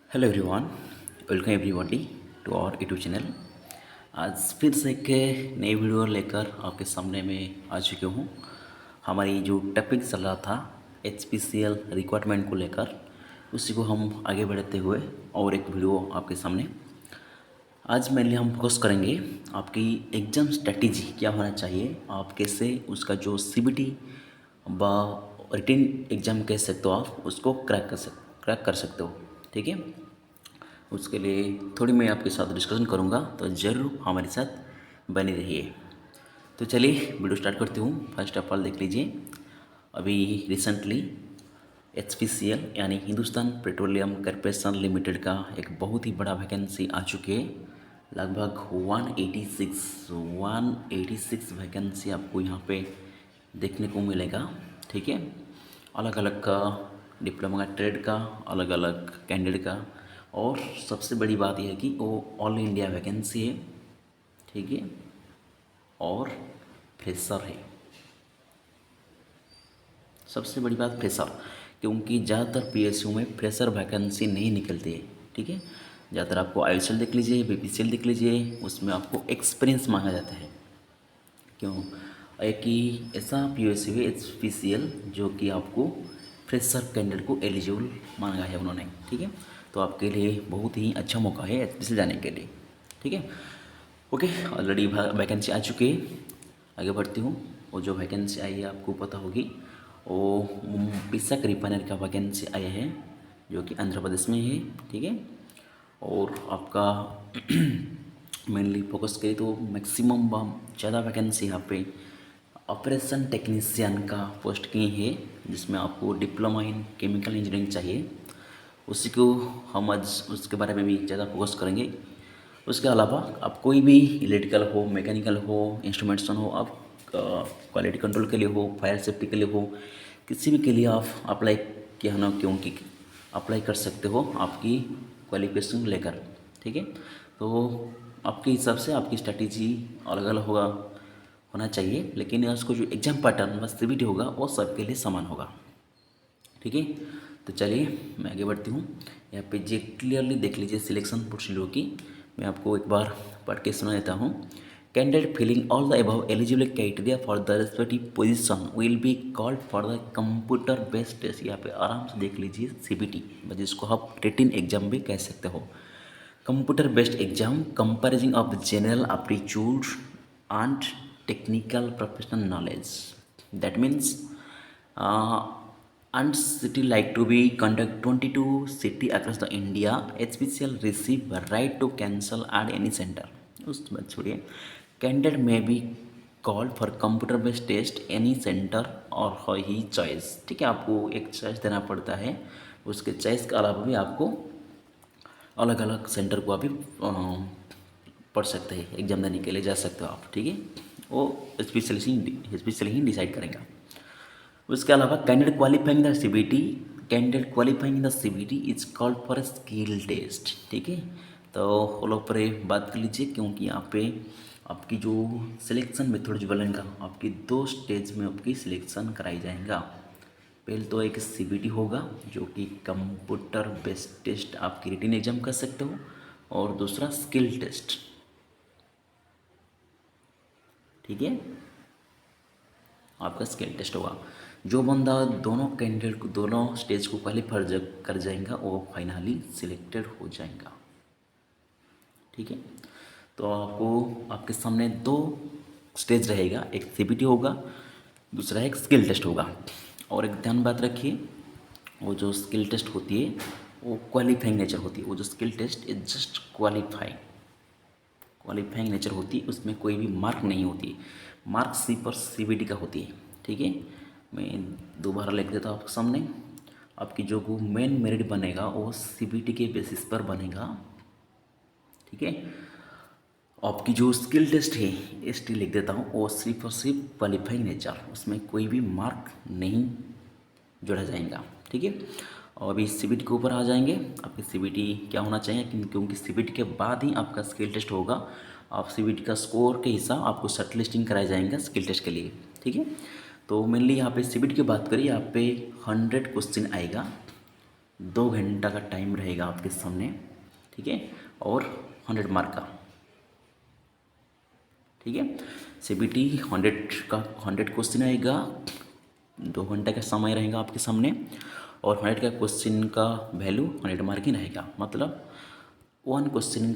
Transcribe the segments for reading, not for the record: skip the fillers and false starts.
Hello everyone. Welcome everybody to our YouTube channel. आज फिर से एक नई वीडियो लेकर आपके सामने में आ चुके हूँ। हमारी जो टॉपिक चल रहा था HPCL रिक्वायरमेंट को लेकर, उसी को हम आगे बढ़ाते हुए और एक वीडियो आपके सामने आज मेनली हम फोकस करेंगे। आपकी एग्ज़ाम स्ट्रेटेजी क्या होना चाहिए, आप कैसे उसका जो CBT व रिटन एग्ज़ाम कह सकते हो, आप उसको क्रैक कर सकते हो। ठीक है, उसके लिए थोड़ी मैं आपके साथ डिस्कशन करूँगा, तो ज़रूर हमारे साथ बने रहिए। तो चलिए वीडियो स्टार्ट करती हूँ। फर्स्ट ऑफ ऑल देख लीजिए, अभी रिसेंटली HPCL यानी हिंदुस्तान पेट्रोलियम कॉर्पोरेशन लिमिटेड का एक बहुत ही बड़ा वैकेंसी आ चुकी है। लगभग 186 वैकेंसी आपको यहाँ पे देखने को मिलेगा। ठीक है, अलग अलग का, डिप्लोमा का, ट्रेड का, अलग अलग कैंडिडेट का, और सबसे बड़ी बात यह है कि वो ऑल इंडिया वैकेंसी है। ठीक है, और फ्रेशर है। सबसे बड़ी बात फ्रेशर, क्योंकि ज़्यादातर PSU में फ्रेशर वैकेंसी नहीं निकलती है। ठीक है, ज़्यादातर आपको ICL देख लीजिए, BPCL देख लीजिए, उसमें आपको एक्सपीरियंस मांगा जाता है। क्यों? एक ही ऐसा PSU है HPCL जो कि आपको फ्रेशर कैंडिडेट को एलिजिबल मांगा है उन्होंने। ठीक है, तो आपके लिए बहुत ही अच्छा मौका है HPCL जाने के लिए। ठीक है, ओके, ऑलरेडी वैकेंसी आ चुकी है। आगे बढ़ती हूँ। वो जो वैकेंसी आई है आपको पता होगी, वो पिसक रिफाइनर का वैकेंसी आया है, जो कि आंध्र प्रदेश में है। ठीक है, और आपका मेनली फोकस करें तो मैक्सिमम ज़्यादा वैकेंसी यहाँ पे ऑपरेशन टेक्नीशियन का पोस्ट की है, जिसमें आपको डिप्लोमा इन केमिकल इंजीनियरिंग चाहिए। उसी को हम आज उसके बारे में भी ज़्यादा फोकस करेंगे। उसके अलावा आप कोई भी इलेक्ट्रिकल हो, मैकेनिकल हो, इंस्ट्रूमेंटेशन हो, आप क्वालिटी कंट्रोल के लिए हो, फायर सेफ्टी के लिए हो, किसी भी के लिए आप अप्लाई किया ना, क्योंकि अप्लाई कर सकते हो आपकी क्वालिफिकेशन लेकर। ठीक है, तो आपके हिसाब से आपकी स्ट्रैटेजी अलग अलग होना चाहिए, लेकिन उसको जो एग्जाम पैटर्न व CBT होगा वो सबके लिए समान होगा। ठीक है, तो चलिए मैं आगे बढ़ती हूँ। यहाँ पे जे क्लियरली देख लीजिए सिलेक्शन प्रोसीड्यूर की। मैं आपको एक बार पढ़ के सुना देता हूँ। Candidate filling all the above eligible criteria for the respective position will be called for the computer based test. यहाँ पे आराम से देख लीजिए CBT, जिसको आप रिटन एग्जाम भी कह सकते हो। Computer based exam comparison of general aptitude and technical professional knowledge. That means and city like to be conduct 22 city across the India. HPCL receive a right to cancel at any center. उस बात छोड़िए, candidate में be call for computer based test any centre और ही choice. ठीक है, आपको एक चॉइस देना पड़ता है। उसके चॉइस के अलावा भी आपको अलग अलग सेंटर को अभी पढ़ सकते हैं, एग्जाम देने के लिए जा सकते हो आप। ठीक है, वो स्पेशली ही डिसाइड करेगा। उसके अलावा candidate qualifying the CBT is called for skill test. ठीक है, तो फॉलो पर बात कर लीजिए, क्योंकि यहाँ पे आपकी जो सिलेक्शन मेथड जो बनेगा, आपकी 2 स्टेज में आपकी सिलेक्शन कराई जाएगा। पहले तो एक CBT होगा, जो कि कंप्यूटर बेस्ड टेस्ट आपकी रिटन एग्जाम कर सकते हो, और दूसरा स्किल टेस्ट। ठीक है, आपका स्किल टेस्ट होगा। जो बंदा दोनों कैंडिडेट को, दोनों स्टेज को क्वालिफाई कर जाएगा, वो फाइनली सिलेक्टेड हो जाएगा। ठीक है, तो आपको आपके सामने 2 स्टेज रहेगा, एक CBT होगा, दूसरा एक स्किल टेस्ट होगा। और एक ध्यान बात रखिए, वो जो स्किल टेस्ट होती है वो क्वालिफाइंग नेचर होती है। वो जो skill test is just qualifying nature होती है, उसमें कोई भी मार्क नहीं होती। मार्क सिर्फ और CBT का होती है। ठीक है, मैं दोबारा लिख देता हूँ आपके सामने। आपकी जो मेन मेरिट बनेगा वो CBT के बेसिस पर बनेगा। ठीक है, आपकी जो स्किल टेस्ट है, ST लिख देता हूँ, वो सिर्फ और सिर्फ क्वालिफाइंग नेचर, उसमें कोई भी मार्क नहीं जोड़ा जाएगा। ठीक है, और अभी CBT के ऊपर आ जाएंगे। आपकी CBT क्या होना चाहिए, क्योंकि CBT के बाद ही आपका स्किल टेस्ट होगा। आप CBT का स्कोर के हिसाब आपको शॉर्ट लिस्टिंग कराया जाएगा स्किल टेस्ट के लिए। ठीक है, तो मेनली यहाँ पे CBT की बात करें, यहाँ पे 100 क्वेश्चन आएगा। 2 घंटा का टाइम रहेगा आपके सामने, ठीक है, और 100 मार्क का, ठीक है। CBT 100 क्वेश्चन आएगा, 2 घंटे का समय रहेगा आपके सामने, और 100 का क्वेश्चन का वैल्यू 100 मार्क ही रहेगा। मतलब 1 क्वेश्चन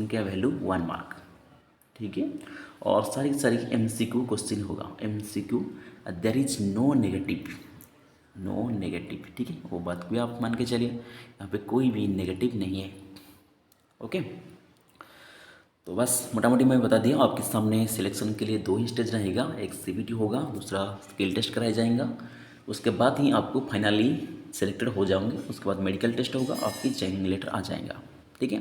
का वैल्यू 1 मार्क, ठीक है। और सारी सारी MCQ क्वेश्चन होगा, MCQ, there is no negative, no negative, ठीक है। वो बात भी आप मान के चलिए, यहाँ पे कोई भी नेगेटिव नहीं है, ओके। तो बस मोटा मोटी मैं बता दिया, आपके सामने सिलेक्शन के लिए 2 ही स्टेज रहेगा, एक CBT होगा, दूसरा स्किल टेस्ट कराया जाएगा। उसके बाद ही आपको फाइनली सिलेक्टेड हो जाओगे, उसके बाद मेडिकल टेस्ट होगा, आपकी जॉइनिंग लेटर आ जाएगा, ठीक है।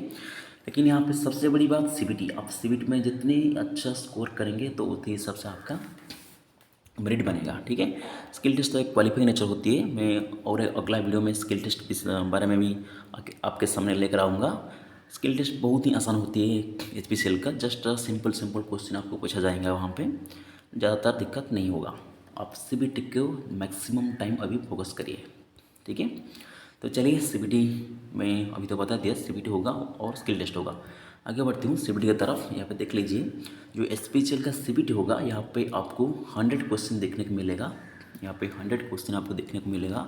लेकिन यहाँ पे सबसे बड़ी बात CBT, आप CBT में जितने अच्छा स्कोर करेंगे तो उतने हिसाब से आपका मेरिट बनेगा, ठीक है। स्किल टेस्ट तो एक क्वालिफाइंग नेचर होती है, मैं और अगला वीडियो में स्किल टेस्ट के बारे में भी आपके सामने लेकर आऊँगा। स्किल टेस्ट बहुत ही आसान होती है HPCL का, जस्ट सिंपल सिंपल क्वेश्चन आपको पूछा जाएगा वहाँ पे, ज़्यादातर दिक्कत नहीं होगा। आप CBT को मैक्सिमम टाइम अभी फोकस करिए, ठीक है। तो चलिए CBT में अभी तो बता दिया, CBT होगा और स्किल टेस्ट होगा। आगे बढ़ती हूँ CBT की तरफ। यहाँ पे देख लीजिए, जो HPCL का CBT होगा, यहाँ पे आपको 100 क्वेश्चन देखने को मिलेगा। यहाँ पे 100 क्वेश्चन आपको देखने को मिलेगा,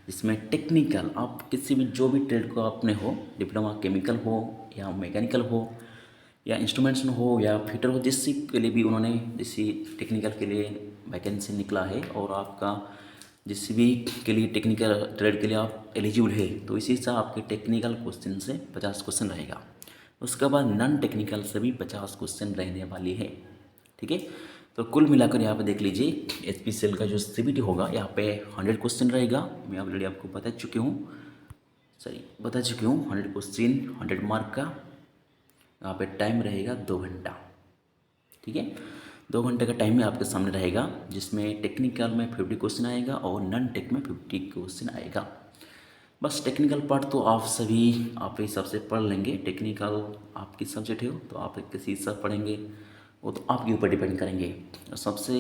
जिसमें टेक्निकल, आप किसी भी जो भी ट्रेड को आपने हो, डिप्लोमा केमिकल हो या मैकेनिकल हो या इंस्ट्रूमेंट्स में हो या फिटर हो, जिस के लिए भी उन्होंने जिस टेक्निकल के लिए वैकेंसी निकला है और आपका जिस भी के लिए टेक्निकल ट्रेड के लिए आप एलिजिबल है, तो इसी से आपके टेक्निकल क्वेश्चन से 50 क्वेश्चन रहेगा। उसके बाद नॉन टेक्निकल से भी 50 क्वेश्चन रहने वाली है, ठीक है। तो कुल मिलाकर यहाँ पे देख लीजिए, HPCL का जो CBT होगा, यहाँ पे 100 क्वेश्चन रहेगा। मैं ऑलरेडी आपको बता चुकी हूँ 100 क्वेश्चन 100 मार्क का। यहाँ पे टाइम रहेगा 2 घंटा, ठीक है। 2 घंटे का टाइम में आपके सामने रहेगा, जिसमें टेक्निकल में 50 क्वेश्चन आएगा और नॉन टेक में 50 क्वेश्चन आएगा। बस टेक्निकल पार्ट तो आप सभी आप हिसाब से पढ़ लेंगे। टेक्निकल आपकी सब्जेक्ट है तो आप किसी हिसाब से पढ़ेंगे, वो तो आपके ऊपर डिपेंड करेंगे। सबसे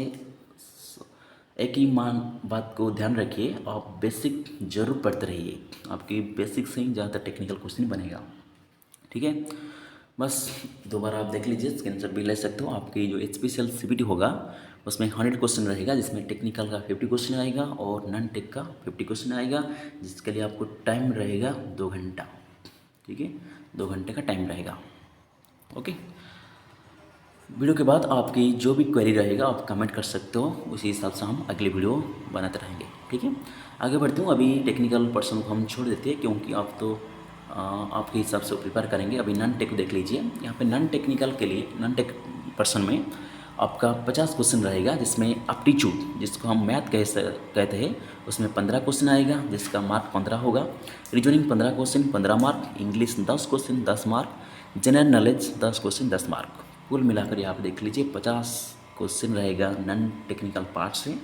एक ही बात को ध्यान रखिए, आप बेसिक जरूर पढ़ते रहिए, आपकी बेसिक से ही ज़्यादातर टेक्निकल क्वेश्चन बनेगा, ठीक है। बस दोबारा आप देख लीजिए, स्क्रीनशॉट भी ले सकते हो। आपकी जो HPCL CBT होगा, उसमें 100 क्वेश्चन रहेगा, जिसमें टेक्निकल का 50 क्वेश्चन आएगा और नॉन टेक का 50 क्वेश्चन आएगा, जिसके लिए आपको टाइम रहेगा 2 घंटा, ठीक है। 2 घंटे का टाइम रहेगा, ओके। वीडियो के बाद आपकी जो भी क्वेरी रहेगा आप कमेंट कर सकते हो, उसी हिसाब से हम अगली वीडियो बनाते रहेंगे, ठीक है। आगे बढ़ते हूँ। अभी टेक्निकल पर्सन को हम छोड़ देते हैं, क्योंकि आप तो आपके हिसाब से प्रिपेयर करेंगे। अभी नॉन टेक देख लीजिए, यहाँ पे नॉन टेक्निकल के लिए नॉन टेक पर्सन में आपका 50 क्वेश्चन रहेगा, जिसमें एप्टीट्यूड, जिसको हम मैथ कहते हैं, उसमें 15 क्वेश्चन आएगा, जिसका मार्क 15 होगा। Reasoning 15 question 15 mark, English 10 question 10 mark, general knowledge 10 question 10 mark. कुल मिलाकर यहाँ पे देख लीजिए 50 क्वेश्चन रहेगा नॉन टेक्निकल पार्ट से,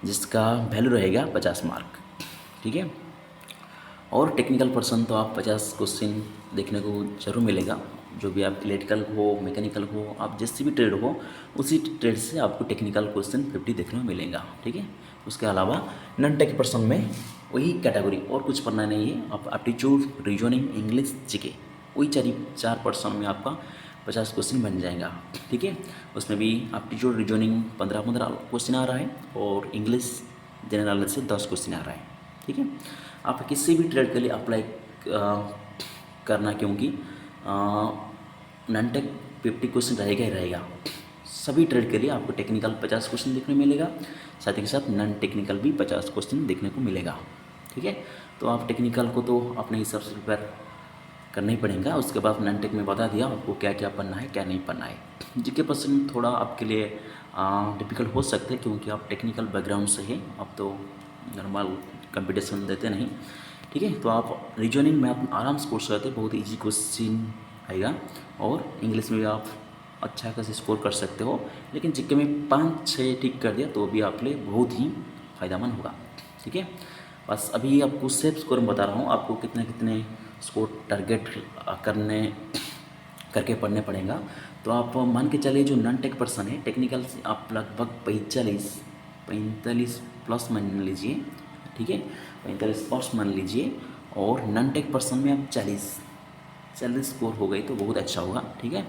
जिसका वैल्यू रहेगा 50 मार्क, ठीक है। और टेक्निकल पर्सन तो आप 50 क्वेश्चन देखने को ज़रूर मिलेगा। जो भी आप इलेक्ट्रिकल हो, मैकेनिकल हो, आप जिससे भी ट्रेड हो, उसी ट्रेड से आपको टेक्निकल क्वेश्चन 50 देखने को मिलेगा, ठीक है। उसके अलावा नॉन टेक पर्सन में वही कैटेगरी, और कुछ पढ़ना नहीं है। आप एप्टीट्यूड, रीजनिंग, इंग्लिश, जीके, वही चार पर्सन में आपका 50 क्वेश्चन बन जाएगा, ठीक है। उसमें भी एप्टीट्यूड, रीजनिंग 15-15 क्वेश्चन आ रहा है, और इंग्लिश जनरल नॉलेज से 10 क्वेश्चन आ रहा है, ठीक है। आप किसी भी ट्रेड के लिए अप्लाई करना, क्योंकि नॉन टेक 50 क्वेश्चन रहेगा ही रहेगा। सभी ट्रेड के लिए आपको टेक्निकल 50 क्वेश्चन देखने को मिलेगा, साथ ही के साथ नॉन टेक्निकल भी 50 क्वेश्चन देखने को मिलेगा, ठीक है। तो आप टेक्निकल को तो अपने हिसाब से प्रिपेयर करना ही पड़ेगा। उसके बाद नॉन टेक में बता दिया आपको क्या क्या पढ़ना है, क्या नहीं पढ़ना है। जीके पर्सन थोड़ा आपके लिए डिफ़िकल्ट हो सकते हैं, क्योंकि आप टेक्निकल बैकग्राउंड से हैं, आप तो नॉर्मल कंपटीशन देते नहीं, ठीक है। तो आप रीजनिंग में आप आराम से कोर्स करते हैं, बहुत ईजी क्वेश्चन आएगा, और इंग्लिश में भी आप अच्छा खासा स्कोर कर सकते हो। लेकिन जीके में 5-6 ठीक कर दिया तो भी आप लिए बहुत ही फ़ायदेमंद होगा, ठीक है। बस अभी आपको सेफ स्कोर में बता रहा हूँ, आपको कितने कितने स्कोर टारगेट करके पढ़ने पड़ेगा। तो आप मान के चलिए, जो नॉन टेक पर्सन है, टेक्निकल से आप लगभग 45 प्लस मान लीजिए, ठीक है, 45 मान लीजिए। और नॉन टेक पर्सन में आप 40 स्कोर हो गई तो बहुत अच्छा होगा, ठीक है।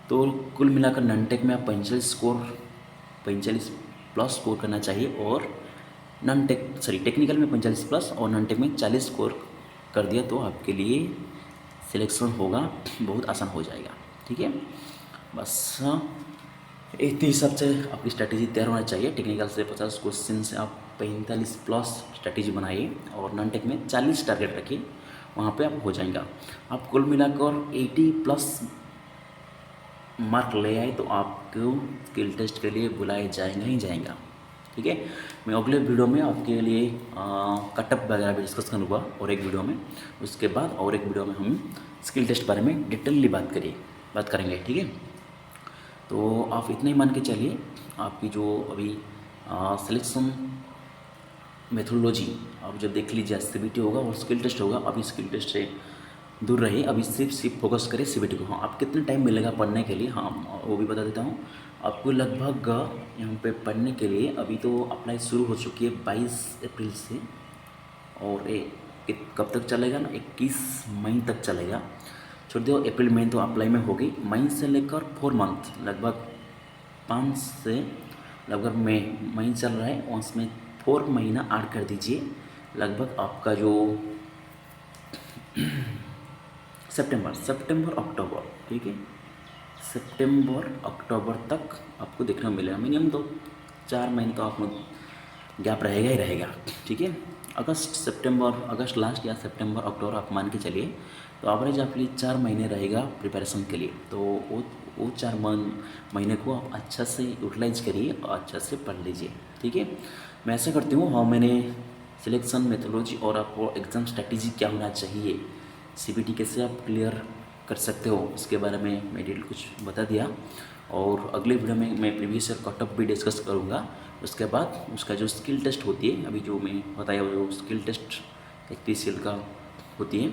तो कुल मिलाकर नॉन टेक में आप 45 प्लस स्कोर करना चाहिए, और टेक्निकल में 45 प्लस और नॉन टेक में 40 स्कोर कर दिया तो आपके लिए सिलेक्शन होगा, बहुत आसान हो जाएगा, ठीक है। बस इतने हिसाब से आपकी स्ट्रैटेजी तैयार होना चाहिए। टेक्निकल से 50 क्वेश्चन से आप 45 प्लस स्ट्रैटेजी बनाइए, और नॉन टेक में 40 टारगेट रखिए, वहाँ पे आप हो जाएगा। आप कुल मिलाकर 80 प्लस मार्क ले आए तो आपको स्किल टेस्ट के लिए बुलाया जाएगा ही जाएगा, ठीक है। मैं अगले वीडियो में आपके लिए कटअप वगैरह भी डिस्कस करूँगा, और एक वीडियो में, उसके बाद और एक वीडियो में हम स्किल टेस्ट बारे में डिटेलली बात करेंगे, ठीक है। तो आप इतना ही मान के चलिए, आपकी जो अभी सिलेक्शन मेथोडोलॉजी आप जब देख लीजिए, CBT होगा और स्किल टेस्ट होगा। अभी स्किल टेस्ट से दूर रहे, अभी सिर्फ फोकस करें CBT को। हाँ, आप कितना टाइम मिलेगा पढ़ने के लिए, हाँ वो भी बता देता हूँ आपको। लगभग यहाँ पे पढ़ने के लिए अभी तो अप्लाई शुरू हो चुकी है 22 अप्रैल से, और कब तक चलेगा ना, 21 मई तक चलेगा। छोड़ दो, अप्रैल मई तो अप्लाई में हो गई, मई से लेकर 4 मंथ, लगभग 5 से लगभग मई चल रहा है, उसमें 4 महीना ऐड कर दीजिए। लगभग आपका जो सितंबर अक्टूबर, ठीक है, सितंबर अक्टूबर तक आपको देखने को मिलेगा। मिनिमम तो 4 महीने तो आप गैप रहेगा ही रहेगा, ठीक है। अगस्त लास्ट या सितंबर अक्टूबर आप मान के चलिए, तो एवरेज आपके लिए 4 महीने रहेगा प्रिपरेशन के लिए। तो वो 4 महीने को आप अच्छा से यूटिलाइज करिए और अच्छा से पढ़ लीजिए, ठीक है। मैं ऐसा करती हूँ, हाँ मैंने सिलेक्शन मेथोडोलॉजी और आपको एग्ज़ाम स्ट्रैटेजी क्या होना चाहिए, CBT कैसे आप क्लियर कर सकते हो, उसके बारे में मैं डिटेल कुछ बता दिया। और अगले वीडियो में मैं प्रीवियस ईयर कटअप भी डिस्कस करूँगा। उसके बाद उसका जो स्किल टेस्ट होती है, अभी जो मैं बताया वो स्किल टेस्ट HPCL का होती है,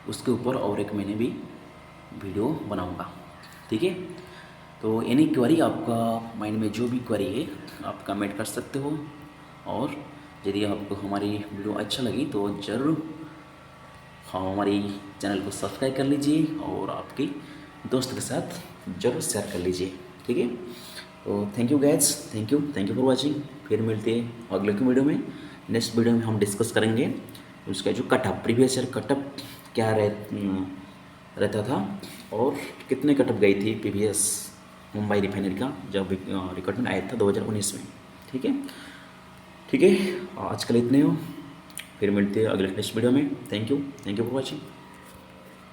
उसके ऊपर और एक मैंने भी वीडियो बनाऊँगा, ठीक है। तो एनी क्वेरी, आपका माइंड में जो भी क्वेरी है आप कमेंट कर सकते हो, और यदि आपको हमारी वीडियो अच्छा लगी तो ज़रूर हमारी चैनल को सब्सक्राइब कर लीजिए, और आपके दोस्त के साथ जरूर शेयर कर लीजिए, ठीक है। तो thank you guys, thank you for watching. फिर मिलते हैं अगले की वीडियो में। नेक्स्ट वीडियो में हम डिस्कस करेंगे उसका जो कटअप, प्रीवियस ईयर कटअप क्या रहता था, और कितने कटअप गई थी PVS मुंबई रिफाइनरी का जब रिक्रूटमेंट आया था 2019 में, ठीक है। आज के लिए इतने हो, फिर मिलते हैं अगले नेक्स्ट वीडियो में। Thank you for watching.